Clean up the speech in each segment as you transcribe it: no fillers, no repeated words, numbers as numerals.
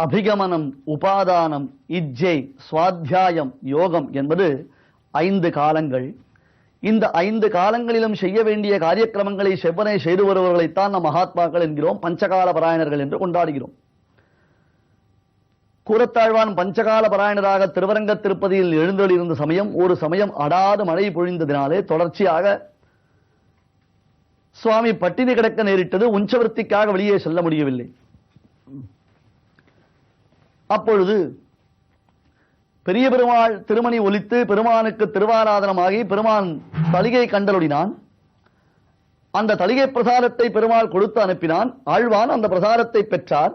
அபிகமனம், உபாதானம், இஜ்ஜை, சுவாத்தியாயம், யோகம் என்பது 5 காலங்கள். இந்த 5 காலங்களிலும் செய்ய வேண்டிய காரியக்கிரமங்களை செவ்வனை செய்து வருபவர்களைத்தான் நம் மகாத்மாக்கள் என்கிறோம், பஞ்சகால பராயணர்கள் என்று கொண்டாடுகிறோம். கூரத்தாழ்வான் பஞ்சகால பராயணராக திருவரங்க திருப்பதியில் எழுந்தொழியிருந்த சமயம், ஒரு சமயம் அடாது மழை பொழிந்ததினாலே தொடர்ச்சியாக சுவாமி பட்டினி கிடக்க நேரிட்டது. உஞ்சவர்த்திக்காக வெளியே செல்ல முடியவில்லை. அப்பொழுது பெரிய பெருமாள் திருமணி ஒலித்து பெருமானுக்கு திருவாராதனமாகி பெருமான் தலிகை கண்டருளினான். அந்த தலிகை பிரசாதத்தை பெருமாள் கொடுத்து அனுப்பினான். ஆழ்வான் அந்த பிரசாதத்தை பெற்றார்.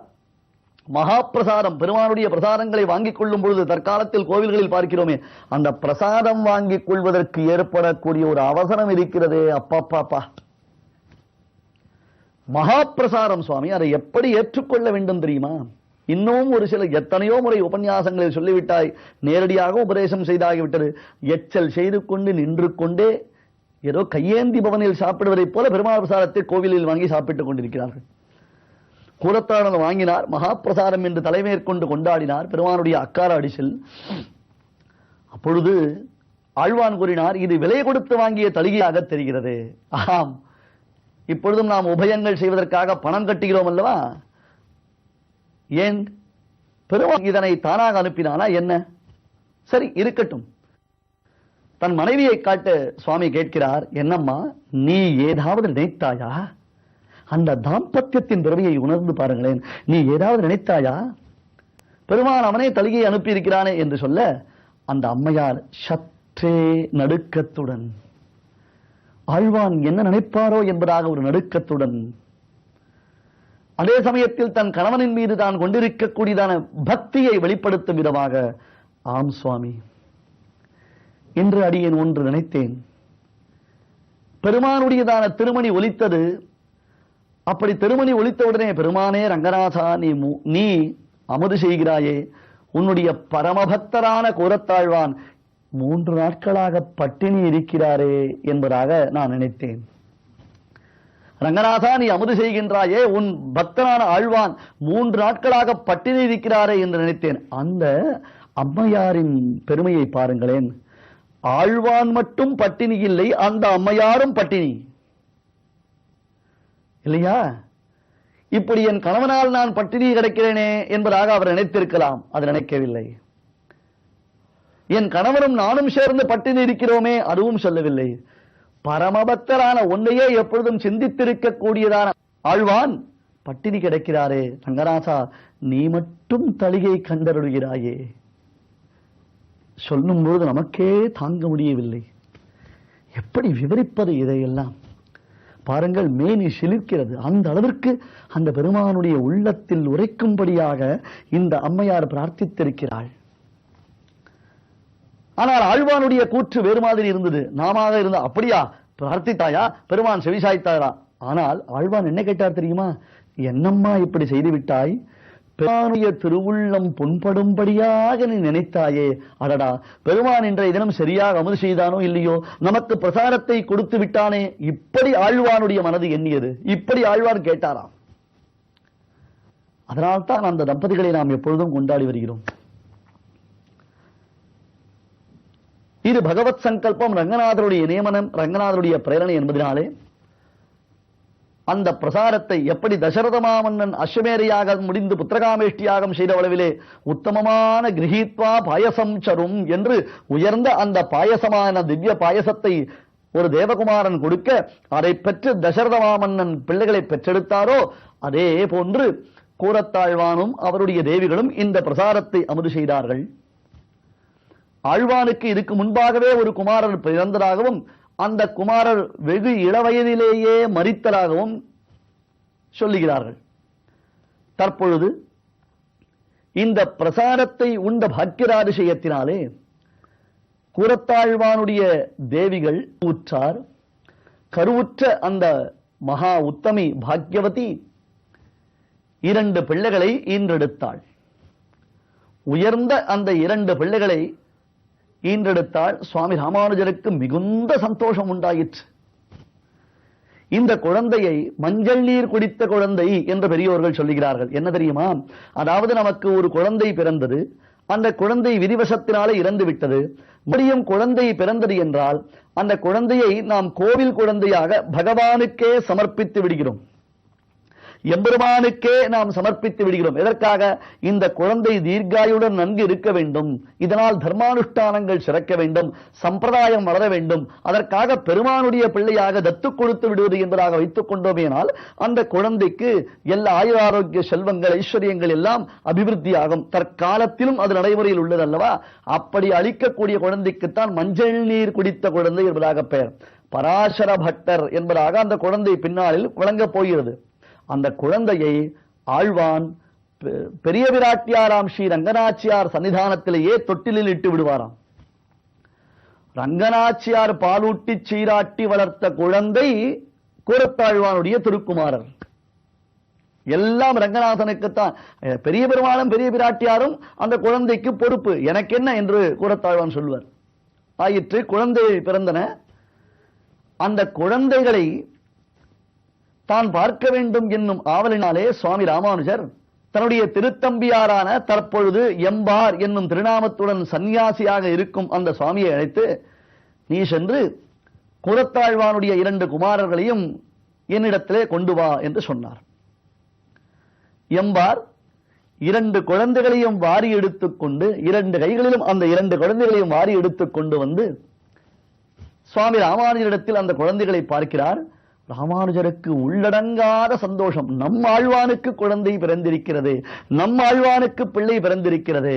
மகா பிரசாதம், பெருமானுடைய பிரசாதங்களை வாங்கிக் கொள்ளும் பொழுது தற்காலத்தில் கோவில்களில் பார்க்கிறோமே, அந்த பிரசாதம் வாங்கிக் கொள்வதற்கு ஏற்படக்கூடிய ஒரு அவசரம் இருக்கிறதே, அப்பப்பாப்பா! மகா பிரசாதம் சுவாமி, அதை எப்படி ஏற்றுக்கொள்ள வேண்டும் தெரியுமா? இன்னும் ஒரு சில எத்தனையோ முறை உபன்யாசங்களில் சொல்லிவிட்டாய், நேரடியாக உபதேசம் செய்தாகிவிட்டது. எச்சல் செய்து கொண்டு நின்று கொண்டே ஏதோ கையேந்தி பவனில் சாப்பிடுவதைப் போல பெருமாள் பிரசாதத்தை கோவிலில் வாங்கி சாப்பிட்டுக் கொண்டிருக்கிறார்கள். கூரத்தாழன் வாங்கினார், மகாபிரசாதம் என்று தலைமேற்கொண்டு கொண்டாடினார் பெருமானுடைய அக்கார அடிசில். அப்பொழுது ஆழ்வான் கூறினார், இது விலை கொடுத்து வாங்கிய தலிகையாக தெரிகிறது. ஆம், இப்பொழுதும் நாம் உபயங்கள் செய்வதற்காக பணம் கட்டுகிறோம் அல்லவா? ஏன் பெருமான் இதனை தானாக அனுப்பினானா என்ன? சரி, இருக்கட்டும். தன் மனைவியை காட்டு சுவாமி கேட்கிறார், என்னம்மா நீ ஏதாவது நினைத்தாயா? அந்த தாம்பத்தியத்தின் பிறவியை உணர்ந்து பாருங்களேன். நீ ஏதாவது நினைத்தாயா? பெருமான் அவனே தலிகையை அனுப்பி இருக்கிறானே என்று சொல்ல, அந்த அம்மையார் சற்றே நடுக்கத்துடன், ஆழ்வான் என்ன நினைப்பாரோ என்பதாக ஒரு நடுக்கத்துடன், அதே சமயத்தில் தன் கணவனின் மீது தான் கொண்டிருக்கக்கூடியதான பக்தியை வெளிப்படுத்தும் விதமாக, ஆம் சுவாமி, இன்று அடியேன் ஒன்று நினைத்தேன். பெருமானுடையதான திருமணி ஒலித்தது. அப்படி திருமணி ஒலித்தவுடனே, பெருமானே ரங்கநாதா, நீ அமுது செய்கிறாயே, உன்னுடைய பரமபக்தரான கூரத்தாழ்வான் 3 நாட்களாக பட்டினி இருக்கிறாரே என்பதாக நான் நினைத்தேன். ரங்கநாதா, நீ அமுது செய்கின்றாயே, உன் பக்தனான ஆழ்வான் 3 நாட்களாக பட்டினி இருக்கிறாரே என்று நினைத்தேன். அந்த அம்மையாரின் பெருமையை பாருங்களேன். ஆழ்வான் மட்டும் பட்டினி இல்லை, அந்த அம்மையாரும் பட்டினி இல்லையா? இப்படி என் கணவனால் நான் பட்டினி கிடக்கிறேனே என்பதாக அவர் நினைத்திருக்கலாம். அது நினைக்கவில்லை. என் கணவரும் நானும் சேர்ந்து பட்டினி இருக்கிறோமே, அதுவும் சொல்லவில்லை. பரமபக்தரான ஒன்றையே எப்பொழுதும் சிந்தித்திருக்கக்கூடியதான ஆழ்வான் பட்டினி கிடக்கிறாரே, ரங்கநாதா நீ மட்டும் தலிகை கண்டருகிறாயே. சொல்லும் பொழுது நமக்கே தாங்க முடியவில்லை. எப்படி விவரிப்பது இதையெல்லாம்? பாருங்கள், மேனி சிலிர்க்கிறது. அந்த அளவிற்கு அந்த பெருமானுடைய உள்ளத்தில் உரைக்கும்படியாக இந்த அம்மையார் பிரார்த்தித்திருக்கிறாள். ஆனால் ஆழ்வானுடைய கூற்று வேறு மாதிரி இருந்தது. நாம இருந்த, அப்படியா பிரார்த்தித்தாயா, பெருமான் செவிசாய்த்தாரா? ஆனால் ஆழ்வான் என்ன கேட்டார் தெரியுமா? என்னம்மா இப்படி செய்து விட்டாய்? பெருமானுடைய திருவுள்ளம் புண்படும்படியாக நீ நினைத்தாயே. அடடா, பெருமான் இன்றைய தினம் சரியாக அமுது செய்தானோ இல்லையோ, நமக்கு பிரசாரத்தை கொடுத்து விட்டானே. இப்படி ஆழ்வானுடைய மனது எண்ணியது. இப்படி ஆழ்வான் கேட்டாராம். அதனால்தான் அந்த தம்பதிகளை நாம் எப்பொழுதும் கொண்டாடி வருகிறோம். இது பகவத் சங்கல்பம், ரங்கநாதருடைய நியமனம், ரங்கநாதருடைய பிரேரணை என்பதனாலே அந்த பிரசாரத்தை எப்படி தசரத மாமன்னன் அஸ்வமேதையாக முடிந்து புத்திரகாமேஷ்டியாகம் செய்த அளவிலே உத்தமமான கிரகித்வா பாயசம் சரும் என்று உயர்ந்த அந்த பாயசமான திவ்ய பாயசத்தை ஒரு தேவகுமாரன் கொடுக்க, அதை பெற்று தசரத மாமன்னன் பிள்ளைகளை பெற்றெடுத்தாரோ, அதே போன்று கூரத்தாழ்வானும் அவருடைய தேவிகளும் இந்த பிரசாரத்தை அமுது செய்தார்கள். ஆழ்வானுக்கு இதுக்கு முன்பாகவே ஒரு குமாரன் பிறந்ததாகவும், அந்த குமாரர் வெகு இளவயதிலேயே மரித்ததாகவும் சொல்லுகிறார்கள். தற்பொழுது இந்த பிரசாரத்தை உண்ட பாக்கியராதிசயத்தினாலே கூரத்தாழ்வானுடைய தேவிகள் உற்றார். கருவுற்ற அந்த மகா உத்தமி பாக்யவதி 2 பிள்ளைகளை ஈன்றெடுத்தாள். உயர்ந்த அந்த 2 பிள்ளைகளை ஈன்றெடுத்தாள். சுவாமி ராமானுஜருக்கு மிகுந்த சந்தோஷம் உண்டாயிற்று. இந்த குழந்தையை மஞ்சள் நீர் குடித்த குழந்தை என்று பெரியோர்கள் சொல்லுகிறார்கள். என்ன தெரியுமா? அதாவது நமக்கு ஒரு குழந்தை பிறந்தது, அந்த குழந்தை விதிவசத்தினாலே இறந்து விட்டது. மறுபடியும் குழந்தை பிறந்தது என்றால் அந்த குழந்தையை நாம் கோவில் குழந்தையாக பகவானுக்கே சமர்ப்பித்து விடுகிறோம், எம்பெருமானுக்கே நாம் சமர்ப்பித்து விடுகிறோம். எதற்காக? இந்த குழந்தை தீர்காயுடன் நன்கு இருக்க வேண்டும், இதனால் தர்மானுஷ்டானங்கள் சிறக்க வேண்டும், சம்பிரதாயம் வளர வேண்டும், அதற்காக பெருமானுடைய பிள்ளையாக தத்து கொடுத்து விடுவது என்பதாக வைத்துக் கொண்டோமேனால் அந்த குழந்தைக்கு எல்லா ஆயுர ஆரோக்கிய செல்வங்கள் ஐஸ்வர்யங்கள் எல்லாம் அபிவிருத்தியாகும். தற்காலத்திலும் அது நடைமுறையில் உள்ளது அல்லவா? அப்படி அளிக்கக்கூடிய குழந்தைக்குத்தான் மஞ்சள் நீர் குடித்த குழந்தை என்பதாக பெயர். பராசர பட்டர் என்பதாக அந்த குழந்தை பின்னாளில் வழங்கப் போகிறது. அந்த குழந்தையை ஆழ்வான் பெரிய பிராட்டியாராம் ஸ்ரீ ரங்கநாச்சியார் சன்னிதானத்திலேயே தொட்டிலில் இட்டு விடுவாராம். ரங்கநாச்சியார் பாலூட்டி சீராட்டி வளர்த்த குழந்தை கூரத்தாழ்வானுடைய திருக்குமாரர். எல்லாம் ரங்கநாதனுக்குத்தான். பெரிய பெருமாளும் பெரிய பிராட்டியாரும் அந்த குழந்தைக்கு பொறுப்பு. எனக்கு என்ன என்று கூரத்தாழ்வான் சொல்வார். ஆயிற்று, குழந்தை பிறந்தன. அந்த குழந்தைகளை தான் பார்க்க வேண்டும் என்னும் ஆவலினாலே சுவாமி ராமானுஜர் தன்னுடைய திருத்தம்பியாரான தற்பொழுது எம்பார் என்னும் திருநாமத்துடன் சன்னியாசியாக இருக்கும் அந்த சுவாமியை அழைத்து, நீ சென்று கூரத்தாழ்வானுடைய 2 குமாரர்களையும் என்னிடத்திலே கொண்டு வா என்று சொன்னார். எம்பார் 2 குழந்தைகளையும் வாரி எடுத்துக்கொண்டு 2 கைகளிலும் அந்த 2 குழந்தைகளையும் வாரி எடுத்துக்கொண்டு வந்து சுவாமி ராமானுஜரிடத்தில் அந்த குழந்தைகளை பார்க்கிறார். ராமானுஜருக்கு உள்ளடங்காத சந்தோஷம். நம் ஆழ்வானுக்கு குழந்தை பிறந்திருக்கிறது, நம் ஆழ்வானுக்கு பிள்ளை பிறந்திருக்கிறது.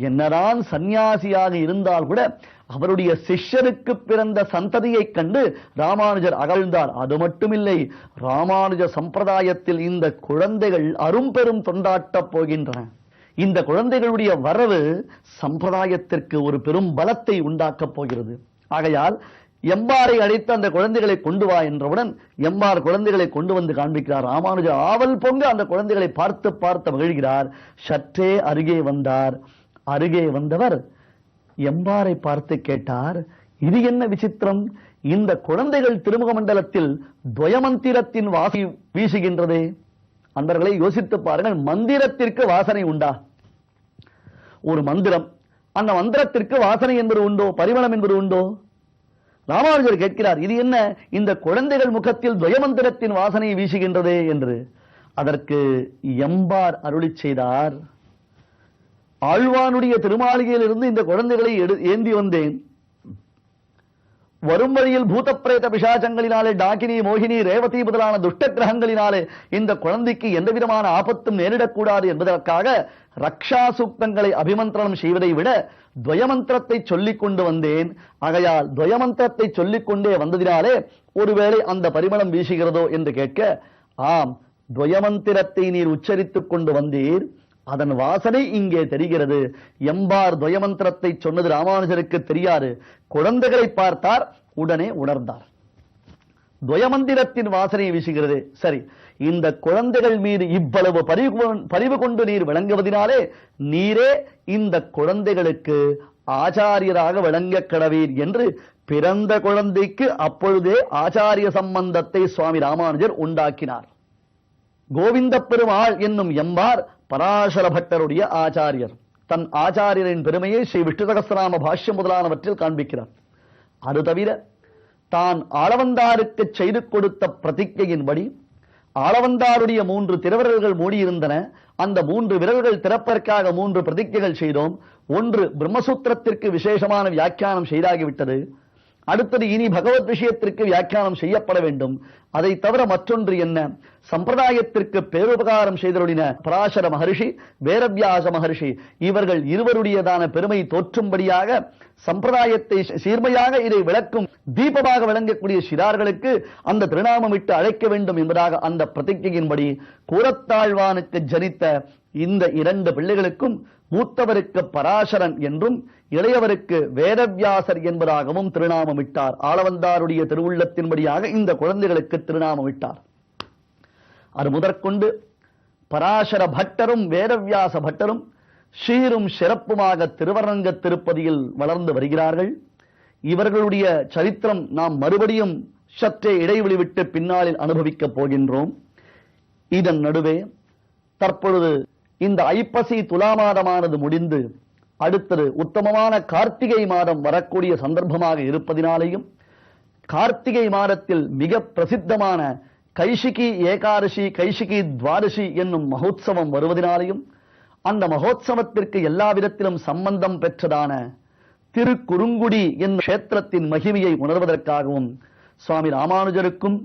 என்னதான் சந்நியாசியாக இருந்தால் கூட அவருடைய சிஷ்யருக்கு பிறந்த சந்ததியை கண்டு ராமானுஜர் அகழ்ந்தார். அது மட்டுமில்லை, ராமானுஜ சம்பிரதாயத்தில் இந்த குழந்தைகள் அரும்பெரும் தொண்டாட்டப் போகின்றன. இந்த குழந்தைகளுடைய வரவு சம்பிரதாயத்திற்கு ஒரு பெரும் பலத்தை உண்டாக்கப் போகிறது. ஆகையால் எம்பாரை அழைத்து அந்த குழந்தைகளை கொண்டு வா என்றவுடன் எம்பார் குழந்தைகளை கொண்டு வந்து காண்பிக்கிறார். ராமானுஜர் ஆவல் பொங்க அந்த குழந்தைகளை பார்த்து பார்த்து மகிழ்கிறார். சற்றே அருகே வந்தார். அருகே வந்தவர் எம்பாரை பார்த்து கேட்டார், இது என்ன விசித்திரம்? இந்த குழந்தைகள் திருமுக மண்டலத்தில் துவயமந்திரத்தின் வாசனை வீசுகின்றதே. அன்பர்களை யோசித்து பாருங்கள், மந்திரத்திற்கு வாசனை உண்டா? ஒரு மந்திரம், அந்த மந்திரத்திற்கு வாசனை என்பது உண்டோ, பரிமளம் என்பது உண்டோ? ராமானுஜர் கேட்கிறார், இது என்ன இந்த குழந்தைகள் முகத்தில் துவயமந்திரத்தின் வாசனை வீசுகின்றதே என்று. அதற்கு எம்பார் அருளிச் செய்தார், ஆழ்வானுடைய திருமாளிகையில் இருந்து இந்த குழந்தைகளை ஏந்தி வந்தேன். வரும் வழியில் பூத பிரேத பிசாசங்களினாலே, டாகினி மோகினி ரேவதி முதலான துஷ்ட கிரகங்களினாலே இந்த குழந்தைக்கு எந்த விதமான ஆபத்தும் நேரிடக்கூடாது என்பதற்காக ரக்ஷா சூக்தங்களை அபிமந்திரணம் செய்வதை விட துவயமந்திரத்தை சொல்லிக் கொண்டு வந்தேன். ஆகையால் துவயமந்திரத்தை சொல்லிக் கொண்டே வந்ததினாலே ஒருவேளை அந்த பரிமளம் வீசுகிறதோ என்று கேட்க, ஆம், துவயமந்திரத்தை நீர் உச்சரித்துக் கொண்டு வந்தீர், அதன் வாசனை இங்கே தெரிகிறது. எம்பார் துவயமந்திரத்தை சொன்னது ராமானுஜருக்கு தெரியாது. குழந்தைகளை பார்த்தார், உடனே உணர்ந்தார். துவயமந்திரத்தின் வாசனை வீசுகிறது. சரி, இந்த குழந்தைகள் மீது இவ்வளவு பரிவு கொண்டு நீர் விளங்குவதினாலே நீரே இந்த குழந்தைகளுக்கு ஆச்சாரியராக விளங்க கடவீர் என்று பிறந்த குழந்தைக்கு அப்பொழுதே ஆச்சாரிய சம்பந்தத்தை சுவாமி ராமானுஜர் உண்டாக்கினார். கோவிந்த பெருமாள் என்னும் எம்பார் பராசர பட்டருடைய ஆச்சாரியர். தன் ஆச்சாரியரின் பெருமையை ஸ்ரீ விஷ்ணு சகஸ்ரநாம பாஷ்யம் முதலானவற்றில் காண்பிக்கிறார். அது தவிர தான் ஆளவந்தாருக்கு செய்து கொடுத்த பிரதிஜையின்படி ஆளவந்தாருடைய 3 திருவிரல்கள் மூடியிருந்தன. அந்த 3 விரல்கள் திறப்பதற்காக 3 பிரதிஜைகள் செய்தோம். ஒன்று பிரம்மசூத்திரத்திற்கு விசேஷமான வியாக்கியானம் செய்தாகிவிட்டது. அடுத்தது இனி பகவத் விஷயத்திற்கு வியாக்கியானம் செய்யப்பட வேண்டும். அதை தவிர மற்றொன்று என்ன? சம்பிரதாயத்திற்கு பேருபகாரம் செய்தருளின பராசர மகர்ஷி, வேதவியாச மகர்ஷி, இவர்கள் இருவருடையதான பெருமை தோற்றும்படியாக சம்பிரதாயத்தை சீர்மையாக இதை விளக்கும் தீபமாக விளங்கக்கூடிய சிறார்களுக்கு அந்த திருநாமமிட்டு அழைக்க வேண்டும் என்பதாக அந்த பிரதிஜையின்படி கூரத்தாழ்வானுக்கு ஜனித்த இந்த 2 பிள்ளைகளுக்கும் மூத்தவருக்கு பராசரன் என்றும் இளையவருக்கு வேதவியாசர் என்பதாகவும் திருநாமமிட்டார். ஆளவந்தாருடைய திருவுள்ளத்தின்படியாக இந்த குழந்தைகளுக்கு திருநாமமிட்டார். அது முதற்கொண்டு பராசர பட்டரும் வேதவியாச பட்டரும் சீரும் சிறப்புமாக திருவரங்க திருப்பதியில் வளர்ந்து வருகிறார்கள். இவர்களுடைய சரித்திரம் நாம் மறுபடியும் சற்றே இடைவெளி விட்டு பின்னாளில் அனுபவிக்கப் போகின்றோம். இதன் நடுவே தற்பொழுது இந்த ஐப்பசி துலா மாதமானது முடிந்து அடுத்தது உத்தமமான கார்த்திகை மாதம் வரக்கூடிய சந்தர்ப்பமாக இருப்பதினாலேயும், கார்த்திகை மாதத்தில் மிக பிரசித்தமான கைசிகி ஏகாதசி, கைசிகி துவாதசி என்னும் மகோத்சவம் வருவதினாலேயும், அந்த மகோத்சவத்திற்கு எல்லா விதத்திலும் சம்பந்தம் பெற்றதான திருக்குறுங்குடி என்னும் கஷேத்திரத்தின் மகிமையை உணர்வதற்காகவும் சுவாமி ராமானுஜருக்கும்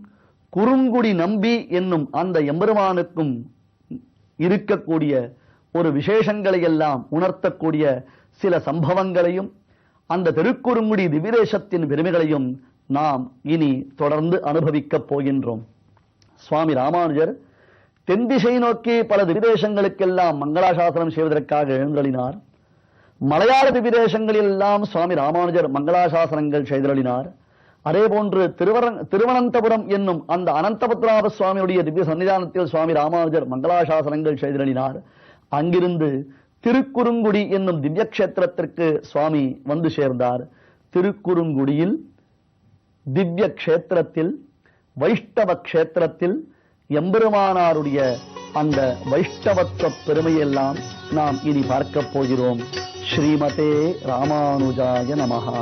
குறுங்குடி நம்பி என்னும் அந்த எம்பெருமானுக்கும் இருக்கக்கூடிய ஒரு விசேஷங்களை எல்லாம் உணர்த்தக்கூடிய சில சம்பவங்களையும் அந்த திருக்குறுங்குடி திவ்யதேசத்தின் பெருமைகளையும் நாம் இனி தொடர்ந்து அனுபவிக்கப் போகின்றோம். சுவாமி ராமானுஜர் தென் திசை நோக்கி பல திவ்யதேசங்களுக்கெல்லாம் மங்களாசாசனம் செய்வதற்காக எழுந்தருளினார். மலையாள திவ்யதேசங்களில் எல்லாம் சுவாமி ராமானுஜர் மங்களாசாசனங்கள் செய்தருளினார். அதே போன்று திருவனந்தபுரம் என்னும் அந்த அனந்தபத்ராப சுவாமியுடைய திவ்ய சன்னிதானத்தில் சுவாமி ராமானுஜர் மங்களாசாசனங்கள் செய்தருளினார். அங்கிருந்து திருக்குறுங்குடி என்னும் திவ்ய கஷேத்திரத்திற்கு சுவாமி வந்து சேர்ந்தார். திருக்குறுங்குடியில் திவ்ய கஷேத்திரத்தில் வைஷ்ணவ கஷேத்திரத்தில் எம்பெருமானாருடைய அந்த வைஷ்ணவத்துவ பெருமையெல்லாம் நாம் இனி பார்க்கப் போகிறோம். ஸ்ரீமதே ராமானுஜாய நமஹா.